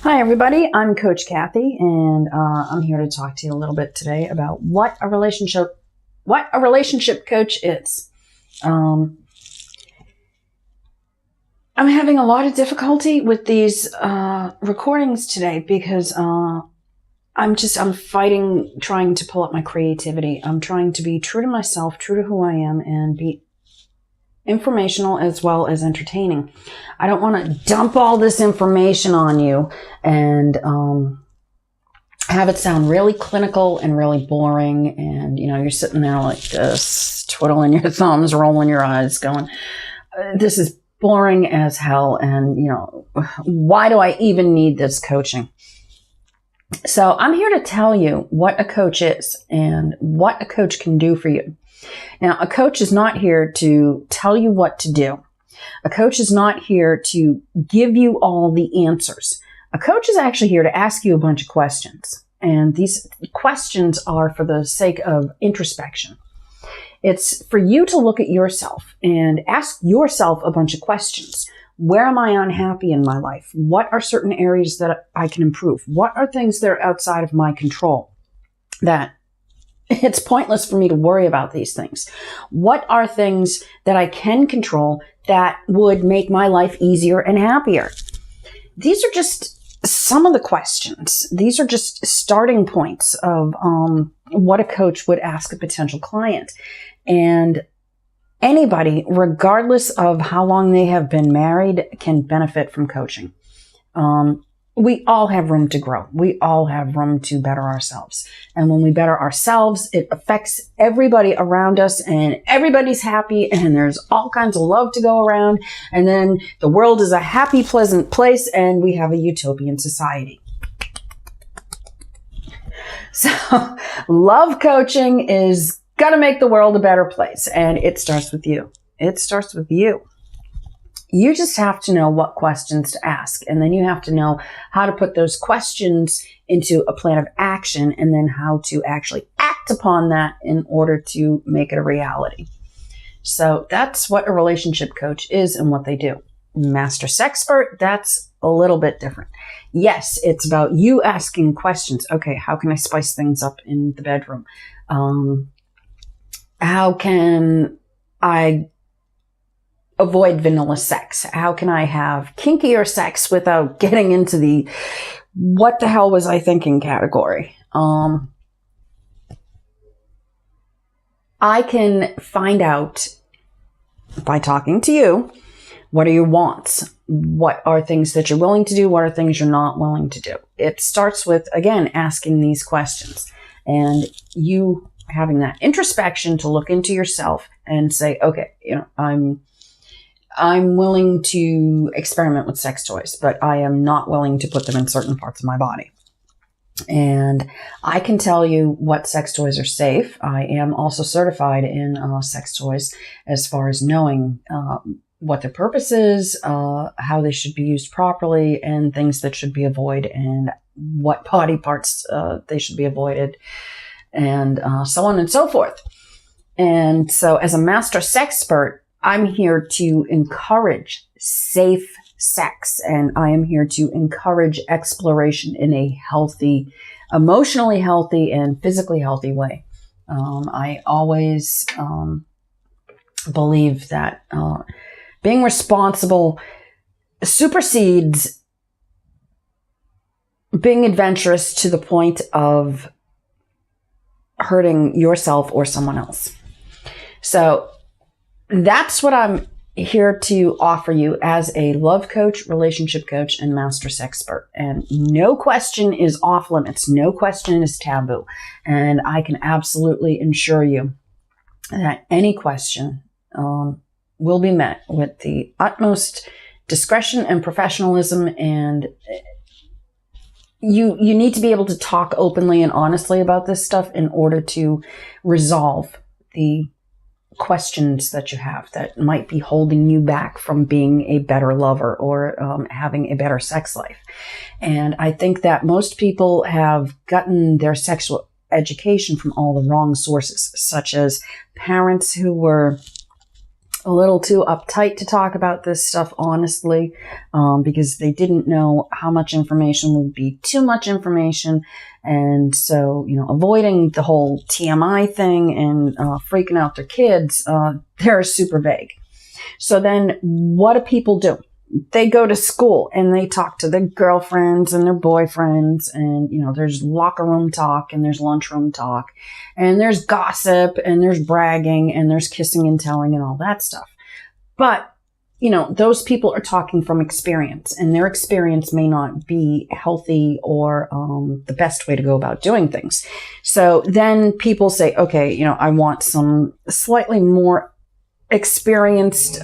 Hi, everybody. I'm Coach Kathy, and I'm here to talk to you a little bit today about what a relationship coach is. I'm having a lot of difficulty with these recordings today because I'm fighting trying to pull up my creativity. I'm trying to be true to myself, true to who I am, and be informational as well as entertaining. I don't want to dump all this information on you and have it sound really clinical and really boring, and you're sitting there like this, twiddling your thumbs, rolling your eyes, going, this is boring as hell, and why do I even need this coaching? So I'm here to tell you what a coach is and what a coach can do for you. Now, a coach is not here to tell you what to do. A coach is not here to give you all the answers. A coach is actually here to ask you a bunch of questions. And these questions are for the sake of introspection. It's for you to look at yourself and ask yourself a bunch of questions. Where am I unhappy in my life? What are certain areas that I can improve? What are things that are outside of my control that it's pointless for me to worry about these things? What are things that I can control that would make my life easier and happier? These are just some of the questions. These are just starting points of what a coach would ask a potential client. And anybody, regardless of how long they have been married, can benefit from coaching. We all have room to grow. We all have room to better ourselves. And when we better ourselves, it affects everybody around us, and everybody's happy, and there's all kinds of love to go around. And then the world is a happy, pleasant place, and we have a utopian society. So love coaching is going to make the world a better place. And it starts with you. It starts with you. You just have to know what questions to ask, and then you have to know how to put those questions into a plan of action, and then how to actually act upon that in order to make it a reality. So that's what a relationship coach is and what they do. Master Sexspert, that's a little bit different. Yes, it's about you asking questions. Okay, how can I spice things up in the bedroom? How can I avoid vanilla sex? How can I have kinkier sex without getting into the what the hell was I thinking category? I can find out by talking to you, what are your wants? What are things that you're willing to do? What are things you're not willing to do? It starts with, again, asking these questions, and you having that introspection to look into yourself and say, okay, I'm willing to experiment with sex toys, but I am not willing to put them in certain parts of my body. And I can tell you what sex toys are safe. I am also certified in sex toys as far as knowing what their purpose is, how they should be used properly, and things that should be avoided, and what body parts they should be avoided, and so on and so forth. And so as a master sexpert, I'm here to encourage safe sex, and I am here to encourage exploration in a healthy, emotionally healthy, and physically healthy way. I always believe that being responsible supersedes being adventurous to the point of hurting yourself or someone else. So that's what I'm here to offer you as a love coach, relationship coach, and master sexpert. And no question is off limits. No question is taboo. And I can absolutely assure you that any question will be met with the utmost discretion and professionalism. And you need to be able to talk openly and honestly about this stuff in order to resolve the questions that you have that might be holding you back from being a better lover or having a better sex life. And I think that most people have gotten their sexual education from all the wrong sources, such as parents who were a little too uptight to talk about this stuff honestly, because they didn't know how much information would be too much information. And so, avoiding the whole TMI thing and freaking out their kids, they're super vague. So then what do people do? They go to school and they talk to their girlfriends and their boyfriends, and, there's locker room talk and there's lunchroom talk and there's gossip and there's bragging and there's kissing and telling and all that stuff. But, those people are talking from experience, and their experience may not be healthy or the best way to go about doing things. So then people say, okay, I want some slightly more experienced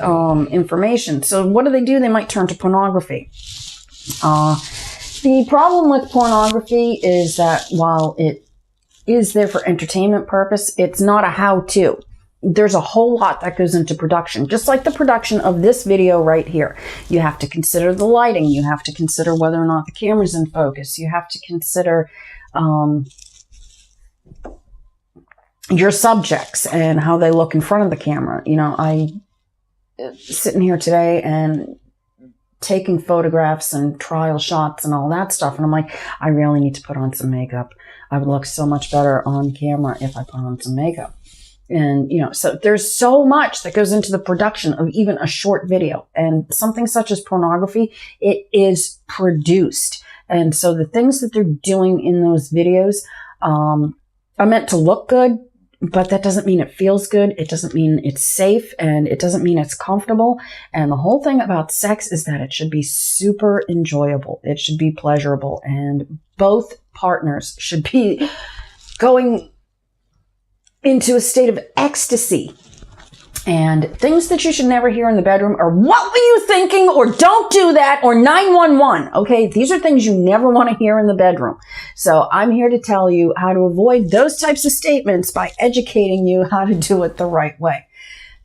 information. So what do? They might turn to pornography. The problem with pornography is that while it is there for entertainment purpose, it's not a how-to. There's a whole lot that goes into production, just like the production of this video right here. You have to consider the lighting. You have to consider whether or not the camera's in focus. You have to consider your subjects and how they look in front of the camera. I sitting here today and taking photographs and trial shots and all that stuff. And I'm like, I really need to put on some makeup. I would look so much better on camera if I put on some makeup. And, so there's so much that goes into the production of even a short video. And something such as pornography, it is produced. And so the things that they're doing in those videos are meant to look good, but that doesn't mean it feels good. It doesn't mean it's safe, and it doesn't mean it's comfortable. And the whole thing about sex is that it should be super enjoyable. It should be pleasurable, and both partners should be going into a state of ecstasy. And things that you should never hear in the bedroom are, what were you thinking? Or don't do that, or 911. Okay, these are things you never want to hear in the bedroom. So I'm here to tell you how to avoid those types of statements by educating you how to do it the right way.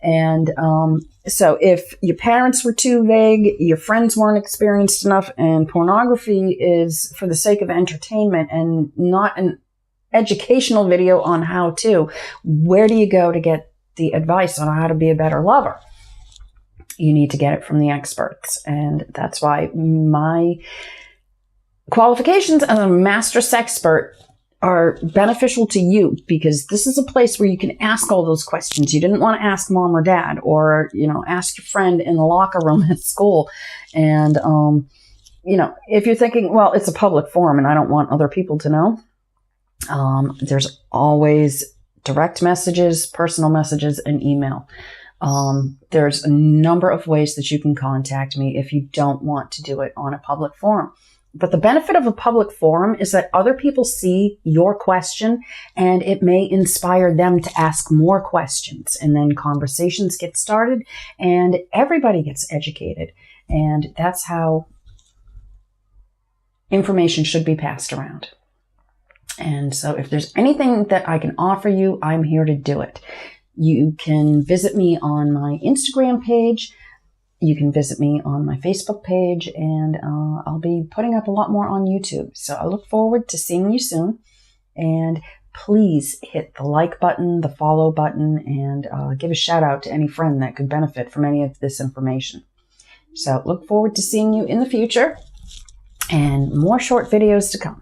And so if your parents were too vague, your friends weren't experienced enough, and pornography is for the sake of entertainment and not an educational video on how to, where do you go to get the advice on how to be a better lover? You need to get it from the experts. And that's why my qualifications as a master sexpert are beneficial to you, because this is a place where you can ask all those questions you didn't want to ask mom or dad, or, ask your friend in the locker room at school. And, if you're thinking, well, it's a public forum and I don't want other people to know, there's always direct messages, personal messages, and email. There's a number of ways that you can contact me if you don't want to do it on a public forum. But the benefit of a public forum is that other people see your question, and it may inspire them to ask more questions. And then conversations get started and everybody gets educated. And that's how information should be passed around. And so if there's anything that I can offer you, I'm here to do it. You can visit me on my Instagram page. You can visit me on my Facebook page, and I'll be putting up a lot more on YouTube. So I look forward to seeing you soon. And please hit the like button, the follow button, and give a shout out to any friend that could benefit from any of this information. So look forward to seeing you in the future, and more short videos to come.